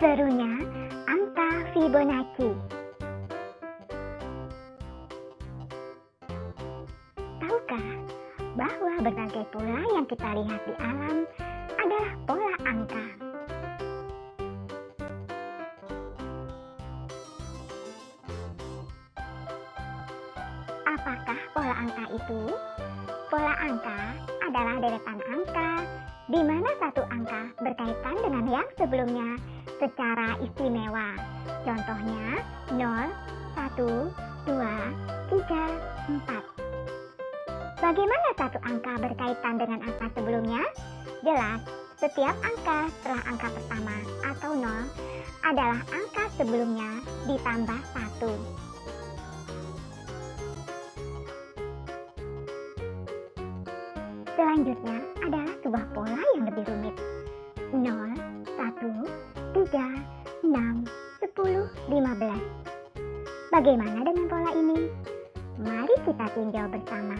Serunya angka Fibonacci. Tahukah bahwa berbagai pola yang kita lihat di alam adalah pola angka? Apakah pola angka itu? Pola angka adalah deretan angka di mana satu angka berkaitan dengan yang sebelumnya secara istimewa. Contohnya 0, 1, 2, 3, 4. Bagaimana satu angka berkaitan dengan angka sebelumnya? Jelas, setiap angka setelah angka pertama atau 0 adalah angka sebelumnya ditambah 1. Selanjutnya adalah sebuah pola yang lebih rumit. 0, 1, 3, 6, 10, 15. Bagaimana dengan pola ini? Mari kita tinjau bersama.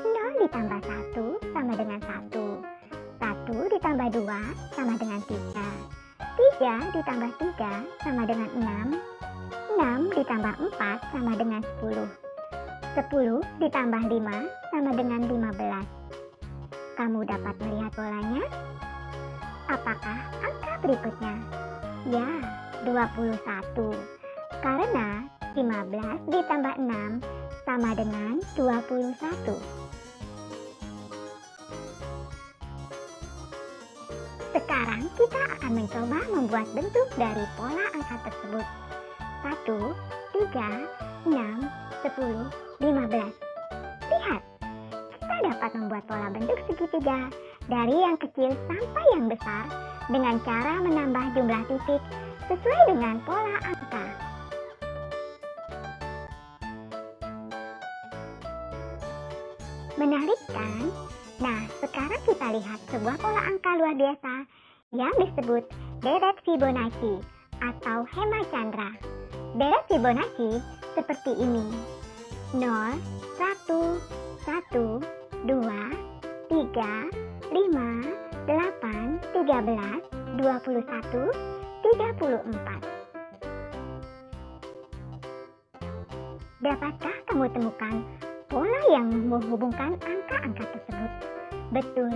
0 ditambah 1 sama dengan 1. 1 ditambah 2 sama dengan 3. 3 ditambah 3 sama dengan 6. 6 ditambah 4 sama dengan 10. 10 ditambah 5 sama dengan 15. Kamu dapat melihat polanya? Apakah angka berikutnya? Ya, 21. Karena 15 ditambah 6 sama dengan 21. Sekarang kita akan mencoba membuat bentuk dari pola angka tersebut. 1, 3, 6, 10, 15. Lihat, kita dapat membuat pola bentuk segitiga dari yang kecil sampai yang besar dengan cara menambah jumlah titik sesuai dengan pola angka. Menarik kan? Nah, sekarang kita lihat sebuah pola angka luar biasa yang disebut deret Fibonacci atau Hemacandra. Deret Fibonacci seperti ini. 0, 1, 1, 2, 3, 5, 8, 13, 21, 34. Dapatkah kamu temukan pola yang menghubungkan angka-angka tersebut? Betul,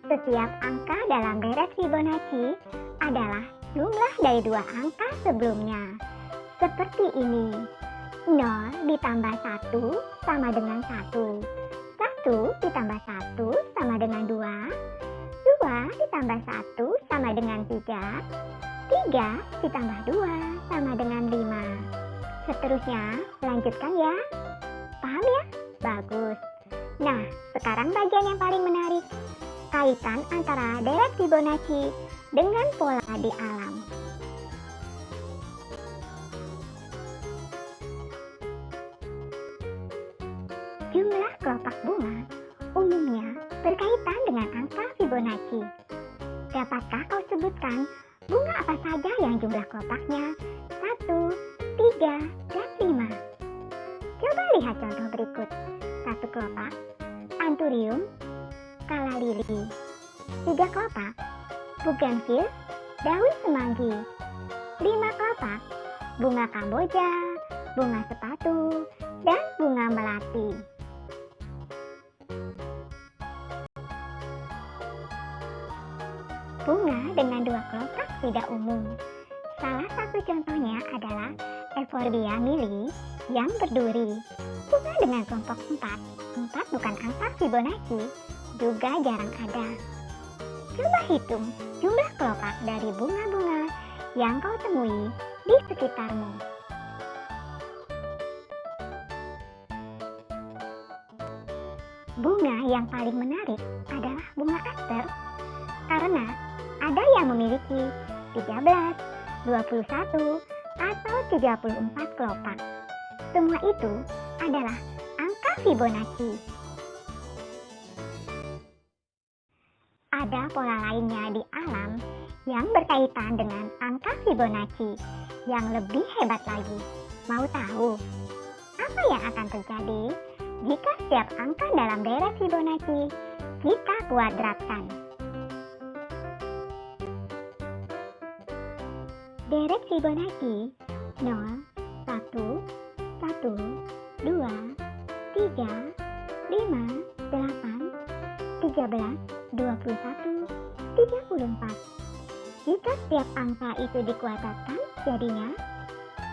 setiap angka dalam deret Fibonacci adalah jumlah dari dua angka sebelumnya. Seperti ini, 0 ditambah 1 sama dengan 1. 1 ditambah 1 sama dengan 2. 2 ditambah 1 sama dengan 3. 3 ditambah 2 sama dengan 5. Seterusnya, lanjutkan ya. Paham ya? Bagus. Nah, sekarang bagian yang paling menarik. Kaitan antara deret Fibonacci dengan pola di alam. Jumlah kelopak bunga umumnya berkaitan dengan angka Fibonacci. Dapatkah kau sebutkan bunga apa saja yang jumlah kelopaknya 1, 3, dan 5? Coba lihat contoh berikut. 1 kelopak, Anthurium, Kala lili. 3 kelopak, Bougainville, daun semanggi. 5 kelopak, bunga Kamboja, bunga sepatu, dan bunga melati. Bunga dengan 2 kelopak tidak umum. Salah satu contohnya adalah Euphorbia mili yang berduri. Bunga dengan kelompok 4. 4 bukan angka Fibonacci, juga jarang ada. Coba hitung jumlah kelopak dari bunga-bunga yang kau temui di sekitarmu. Bunga yang paling menarik adalah bunga aster, karena ada yang memiliki 13, 21, atau 34 kelopak. Semua itu adalah angka Fibonacci. Ada pola lainnya di alam yang berkaitan dengan angka Fibonacci yang lebih hebat lagi. Mau tahu apa yang akan terjadi jika setiap angka dalam deret Fibonacci kita kuadratkan? Derek Fibonacci 0, 1, 1, 2, 3, 5, 8, 13, 21, 34. Jika setiap angka itu dikuadratkan, jadinya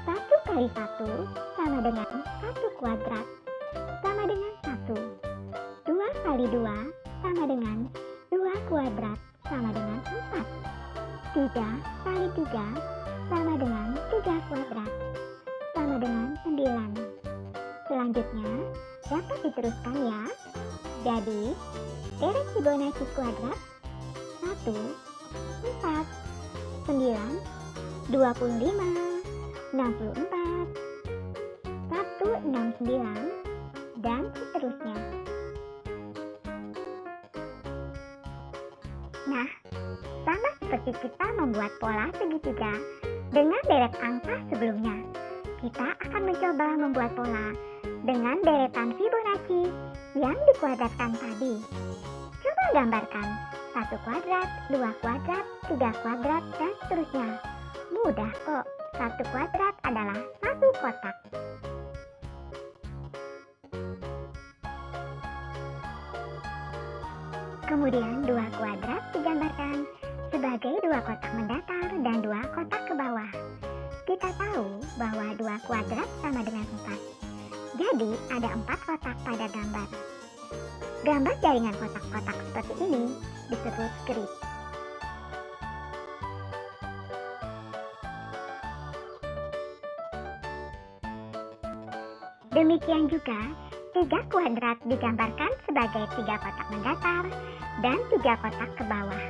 1 kali 1 sama dengan 1 kuadrat sama dengan 1. 2 kali 2 sama dengan 2 kuadrat sama dengan 4. 3 kali 3 sama dengan 3 kuadrat sama dengan 9. Selanjutnya dapat diteruskan ya. Jadi Derek Fibonacci kuadrat 1, 4, 9, 25, 64, 169, dan seterusnya. Nah, sama seperti kita membuat pola segitiga dengan deret angka sebelumnya, kita akan mencoba membuat pola dengan deretan Fibonacci yang dikuadratkan tadi. Coba gambarkan 1 kuadrat, 2 kuadrat, 3 kuadrat, dan seterusnya. Mudah kok, 1 kuadrat adalah 1 kotak. Kemudian 2 kuadrat digambarkan sebagai 2 kotak mendatar dan 2 kotak ke bawah. Kita tahu bahwa 2 kuadrat sama dengan 4. Jadi ada 4 kotak pada gambar. Gambar jaringan kotak-kotak seperti ini disebut grid. Demikian juga 3 kuadrat digambarkan sebagai 3 kotak mendatar dan 3 kotak ke bawah.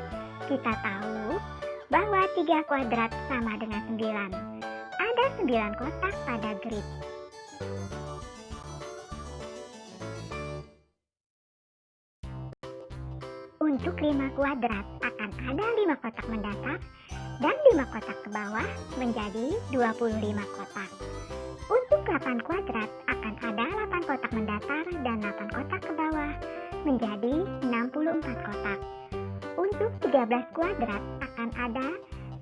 Kita tahu bahwa 3 kuadrat sama dengan 9. Ada 9 kotak pada grid. Untuk 5 kuadrat akan ada 5 kotak mendatar dan 5 kotak ke bawah menjadi 25 kotak. Untuk 8 kuadrat akan ada 8 kotak mendatar dan 8 kotak ke bawah menjadi 64 kotak. Untuk 13 kuadrat akan ada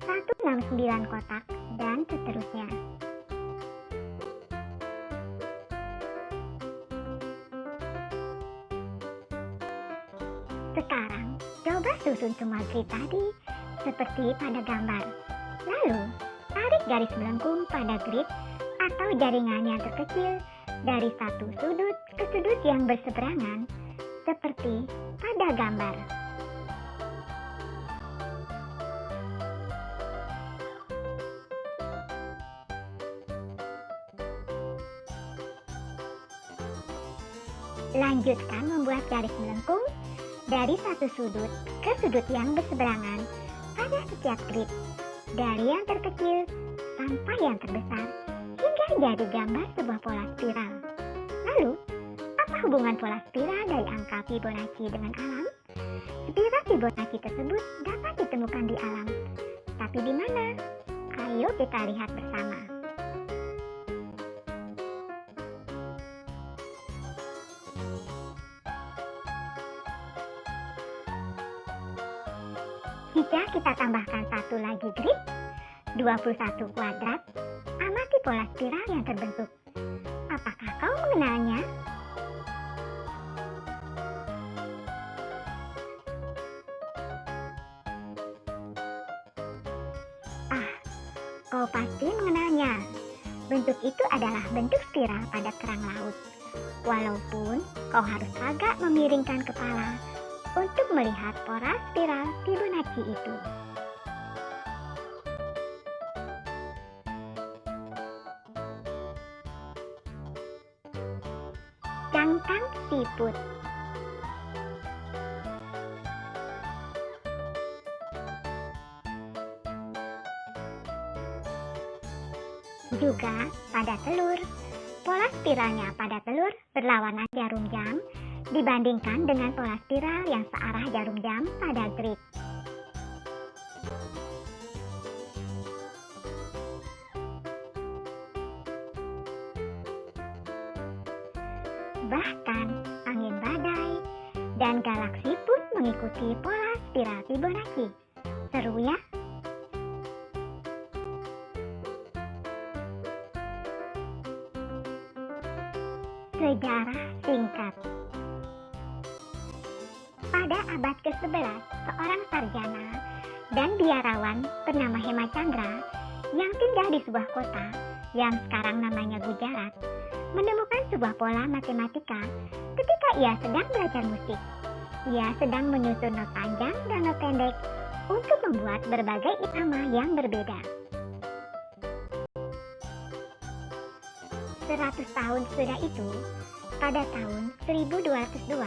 169 kotak dan seterusnya. Sekarang, coba susun semua grid tadi seperti pada gambar. Lalu, tarik garis melengkung pada grid atau jaringan yang terkecil dari satu sudut ke sudut yang berseberangan seperti pada gambar. Lanjutkan membuat garis melengkung dari satu sudut ke sudut yang berseberangan pada setiap grid, dari yang terkecil sampai yang terbesar, hingga jadi gambar sebuah pola spiral. Lalu, apa hubungan pola spiral dari angka Fibonacci dengan alam? Spiral Fibonacci tersebut dapat ditemukan di alam. Tapi di mana? Ayo kita lihat bersama. Jika kita tambahkan satu lagi grid, 21 kuadrat, amati pola spiral yang terbentuk. Apakah kau mengenalnya? Kau pasti mengenalnya. Bentuk itu adalah bentuk spiral pada kerang laut. Walaupun kau harus agak memiringkan kepala untuk melihat pola spiral Fibonacci itu. Cangkang siput. Juga pada telur, pola spiralnya pada telur berlawanan jarum jam dibandingkan dengan pola spiral yang searah jarum jam pada grid. Bahkan angin badai dan galaksi pun mengikuti pola spiral Fibonacci. Seru ya? Sejarah singkat. Pada abad ke-11, seorang sarjana dan biarawan bernama Hemacandra yang tinggal di sebuah kota yang sekarang namanya Gujarat menemukan sebuah pola matematika ketika ia sedang belajar musik. Ia sedang menyusun not panjang dan not pendek untuk membuat berbagai irama yang berbeda. 100 tahun sesudah itu, pada tahun 1202,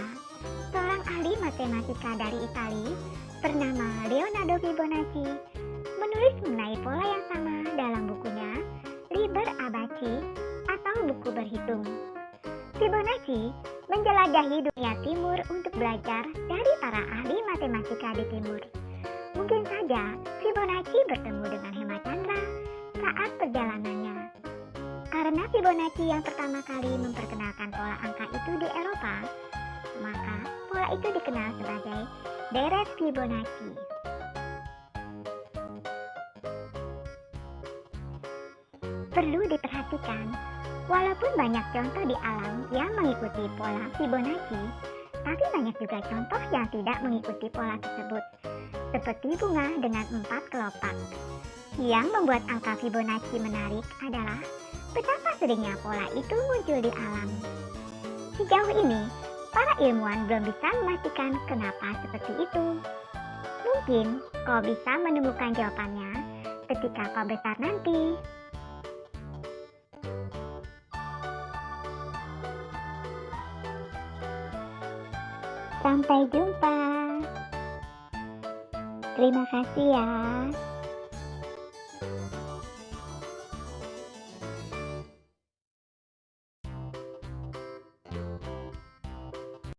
seorang ahli matematika dari Italia bernama Leonardo Fibonacci menulis mengenai pola yang sama dalam bukunya Liber Abaci atau buku berhitung. Fibonacci menjelajahi dunia timur untuk belajar dari para ahli matematika di timur. Mungkin saja Fibonacci bertemu dengan Hemacandra saat perjalanannya. Karena Fibonacci yang pertama kali memperkenalkan pola angka itu di Eropa, maka pola itu dikenal sebagai deret Fibonacci. Perlu diperhatikan, walaupun banyak contoh di alam yang mengikuti pola Fibonacci, tapi banyak juga contoh yang tidak mengikuti pola tersebut, seperti bunga dengan 4 kelopak. Yang membuat angka Fibonacci menarik adalah betapa seringnya pola itu muncul di alam. Sejauh ini, para ilmuwan belum bisa memastikan kenapa seperti itu. Mungkin kau bisa menemukan jawabannya ketika kau besar nanti. Sampai jumpa. Terima kasih ya.